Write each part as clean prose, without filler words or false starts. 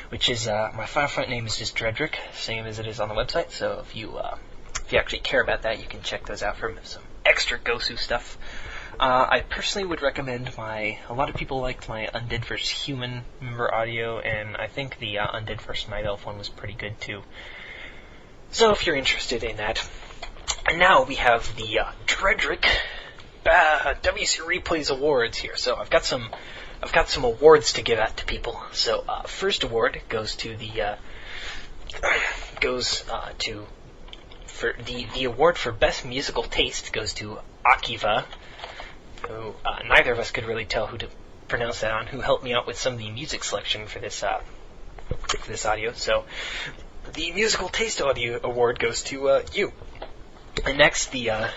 which is, my Final Fight name is just Dredrick, same as it is on the website, so if you actually care about that, you can check those out for some extra Gosu stuff. I personally would recommend a lot of people liked my Undead vs. Human member audio, and I think the Undead vs. Night Elf one was pretty good too. So if you're interested in that. And now we have the Dredrick WCR Replays Awards here. So I've got some awards to give out to people. So first award goes to the award for best musical taste goes to Akiva, who neither of us could really tell who to pronounce that on, who helped me out with some of the music selection for this audio. So the musical taste audio award goes to you. And next, the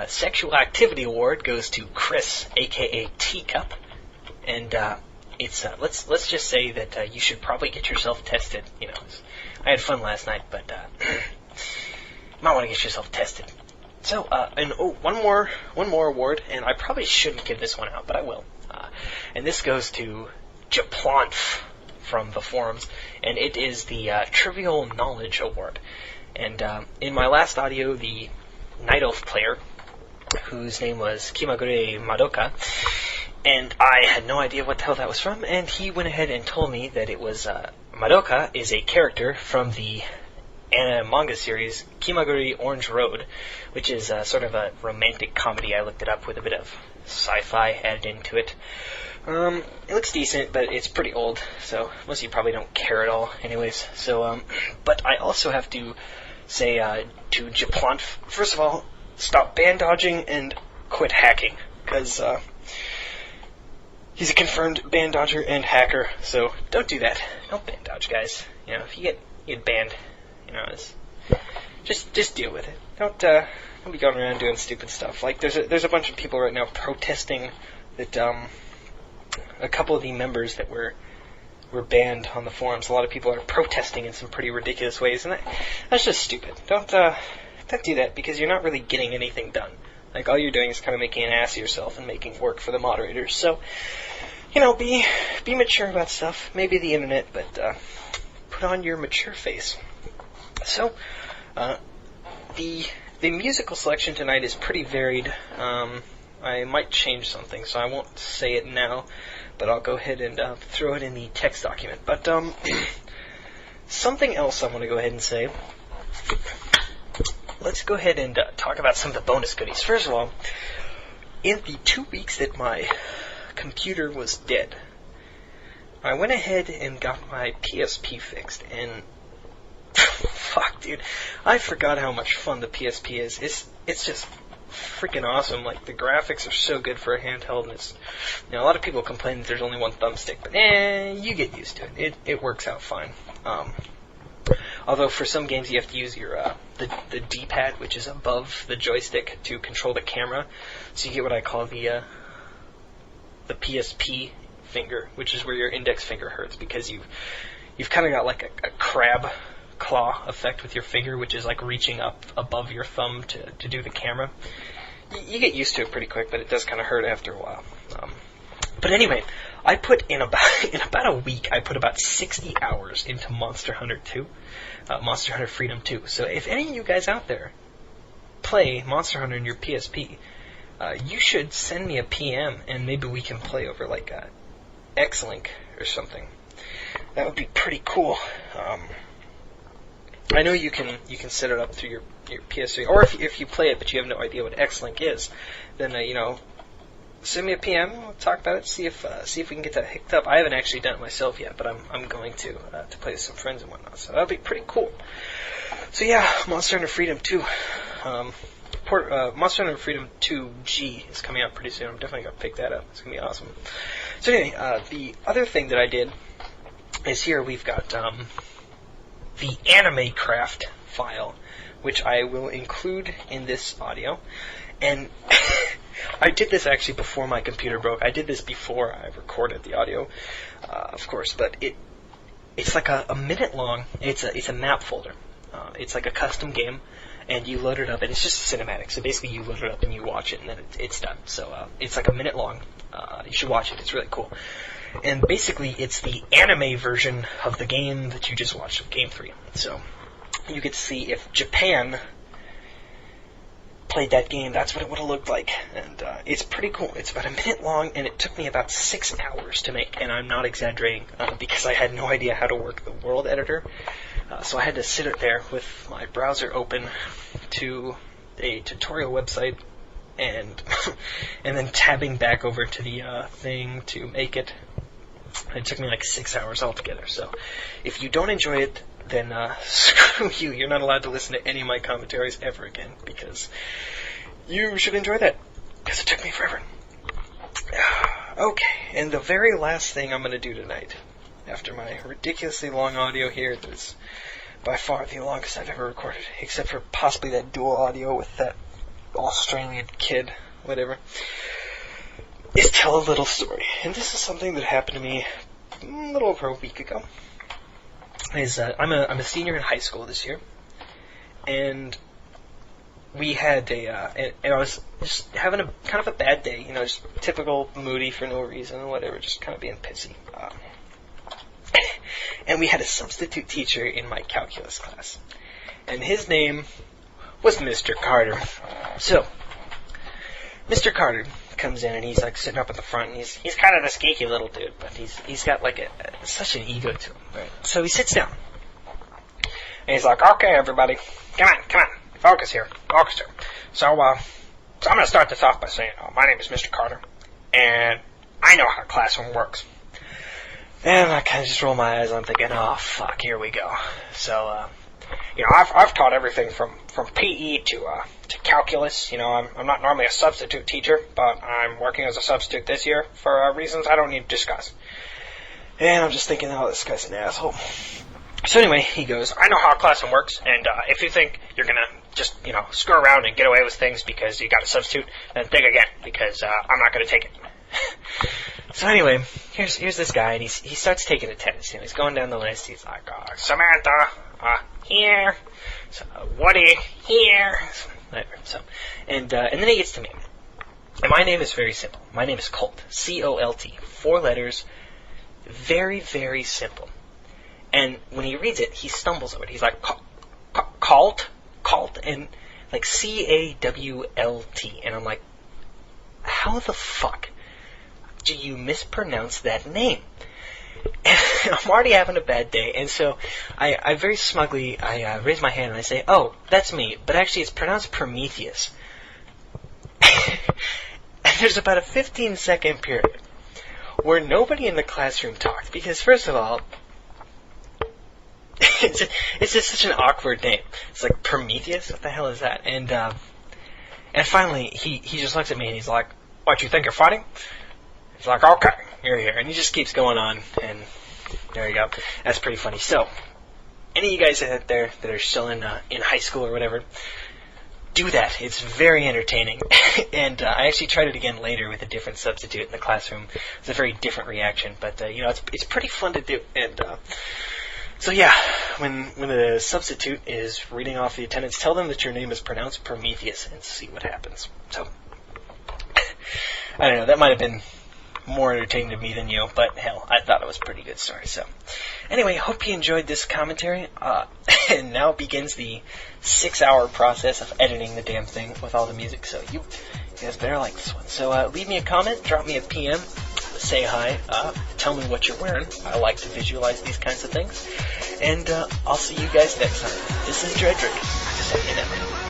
sexual activity award goes to Chris, aka Teacup, and it's let's just say that you should probably get yourself tested. You know, I had fun last night, but you might want to get yourself tested. So, one more award, and I probably shouldn't give this one out, but I will. And this goes to Japlanf from the forums, and it is the Trivial Knowledge Award. And in my last audio, the Night Elf player, whose name was Kimagure Madoka, and I had no idea what the hell that was from, and he went ahead and told me that it was Madoka is a character from the anime manga series Kimagure Orange Road, which is sort of a romantic comedy. I looked it up with a bit of sci-fi added into it. It looks decent, but it's pretty old, so most of you probably don't care at all anyways. So, but I also have to say to Japlanf, first of all, stop band dodging and quit hacking, because he's a confirmed band dodger and hacker, so don't do that. Don't band dodge, guys. You know, if you get banned, you know, just deal with it. Don't be going around doing stupid stuff. Like there's a bunch of people right now protesting that a couple of the members that were banned on the forums. A lot of people are protesting in some pretty ridiculous ways, and that's just stupid. Don't do that, because you're not really getting anything done. Like, all you're doing is kind of making an ass of yourself and making work for the moderators. So, you know, be mature about stuff. Maybe the internet, but put on your mature face. So, the musical selection tonight is pretty varied. I might change something, so I won't say it now, but I'll go ahead and throw it in the text document. But something else I want to go ahead and say. Let's go ahead and talk about some of the bonus goodies. First of all, in the 2 weeks that my computer was dead, I went ahead and got my PSP fixed, and fuck, dude, I forgot how much fun the PSP is. It's just freaking awesome. Like, the graphics are so good for a handheld, and it's, you know, a lot of people complain that there's only one thumbstick, but you get used to it. It works out fine. Although for some games you have to use your the D-pad, which is above the joystick, to control the camera. So you get what I call the PSP finger, which is where your index finger hurts, because you've kind of got like a crab claw effect with your finger, which is like reaching up above your thumb to do the camera. You get used to it pretty quick, but it does kind of hurt after a while. But anyway, I put in about a week, I put about 60 hours into Monster Hunter 2, Monster Hunter Freedom 2. So if any of you guys out there play Monster Hunter in your PSP, you should send me a PM, and maybe we can play over like a X-Link or something. That would be pretty cool. I know you can set it up through your PS3, or if you play it but you have no idea what X-Link is, then you know, send me a PM. We'll talk about it. See if we can get that hooked up. I haven't actually done it myself yet, but I'm going to play with some friends and whatnot. So that'll be pretty cool. So yeah, Monster Hunter Freedom 2. Monster Hunter Freedom 2G is coming out pretty soon. I'm definitely gonna pick that up. It's gonna be awesome. So anyway, the other thing that I did is here we've got the Anime Craft file, which I will include in this audio. And I did this actually before my computer broke. I did this before I recorded the audio, of course, but it's like a minute long. It's a map folder. It's like a custom game, and you load it up, and it's just a cinematic. So basically you load it up and you watch it, and then it's done. So it's like a minute long. You should watch it. It's really cool. And basically, it's the anime version of the game that you just watched, of Game 3. So, you get to see if Japan played that game, that's what it would have looked like. And it's pretty cool. It's about a minute long, and it took me about 6 hours to make. And I'm not exaggerating, because I had no idea how to work the world editor. So I had to sit there with my browser open to a tutorial website, and then tabbing back over to the thing to make it. It took me like 6 hours altogether. So if you don't enjoy it, then screw you. You're not allowed to listen to any of my commentaries ever again, because you should enjoy that, because it took me forever. Okay, and the very last thing I'm going to do tonight, after my ridiculously long audio here, that's by far the longest I've ever recorded, except for possibly that dual audio with that Australian kid, whatever, is tell a little story. And this is something that happened to me a little over a week ago. I'm a senior in high school this year, and we had and I was just having a kind of a bad day, just typical moody for no reason or whatever, just kind of being pissy. And we had a substitute teacher in my calculus class, and his name was Mr. Carter. So, Mr. Carter comes in, and he's like sitting up at the front, and he's kind of this geeky little dude, but he's got like such an ego to him. Right? So he sits down, and he's like, "Okay, everybody, come on, focus here. So I'm going to start this off by saying, my name is Mr. Carter, and I know how a classroom works." And I kind of just roll my eyes. I'm thinking, oh fuck, here we go. So, I've taught everything from PE to calculus. I'm not normally a substitute teacher, but I'm working as a substitute this year for reasons I don't need to discuss. And I'm just thinking, oh, this guy's an asshole. So anyway, he goes, "I know how a classroom works, and if you think you're gonna just, screw around and get away with things because you got a substitute, then think again, because I'm not gonna take it." So anyway, here's this guy, and he starts taking attendance. He's going down the list. He's like, "Samantha, here. So, Woody, here." So, and then he gets to me. And my name is very simple. My name is Colt. C-O-L-T. 4 letters. Very, very simple. And when he reads it, he stumbles over it. He's like, Colt, and like C-A-W-L-T. And I'm like, how the fuck do you mispronounce that name? And I'm already having a bad day, and so I very smugly, I raise my hand and I say, "Oh, that's me," but actually it's pronounced Prometheus. And there's about a 15-second period where nobody in the classroom talked, because first of all, it's just such an awkward name. It's like Prometheus, what the hell is that? And finally he just looks at me and he's like, "What, you think you're funny?" He's like, "Okay, you're here." And he just keeps going on, and there you go. That's pretty funny. So, any of you guys out there that are still in high school or whatever, do that. It's very entertaining. And I actually tried it again later with a different substitute in the classroom. It's a very different reaction, but it's pretty fun to do. And so yeah, when the substitute is reading off the attendance, tell them that your name is pronounced Prometheus and see what happens. So I don't know. That might have been more entertaining to me than you, but hell, I thought it was a pretty good story. So anyway, hope you enjoyed this commentary, and now begins the 6-hour process of editing the damn thing with all the music, so you guys better like this one. So leave me a comment, drop me a PM, say hi, tell me what you're wearing. I like to visualize these kinds of things, and I'll see you guys next time. This is Dredrick, saying out.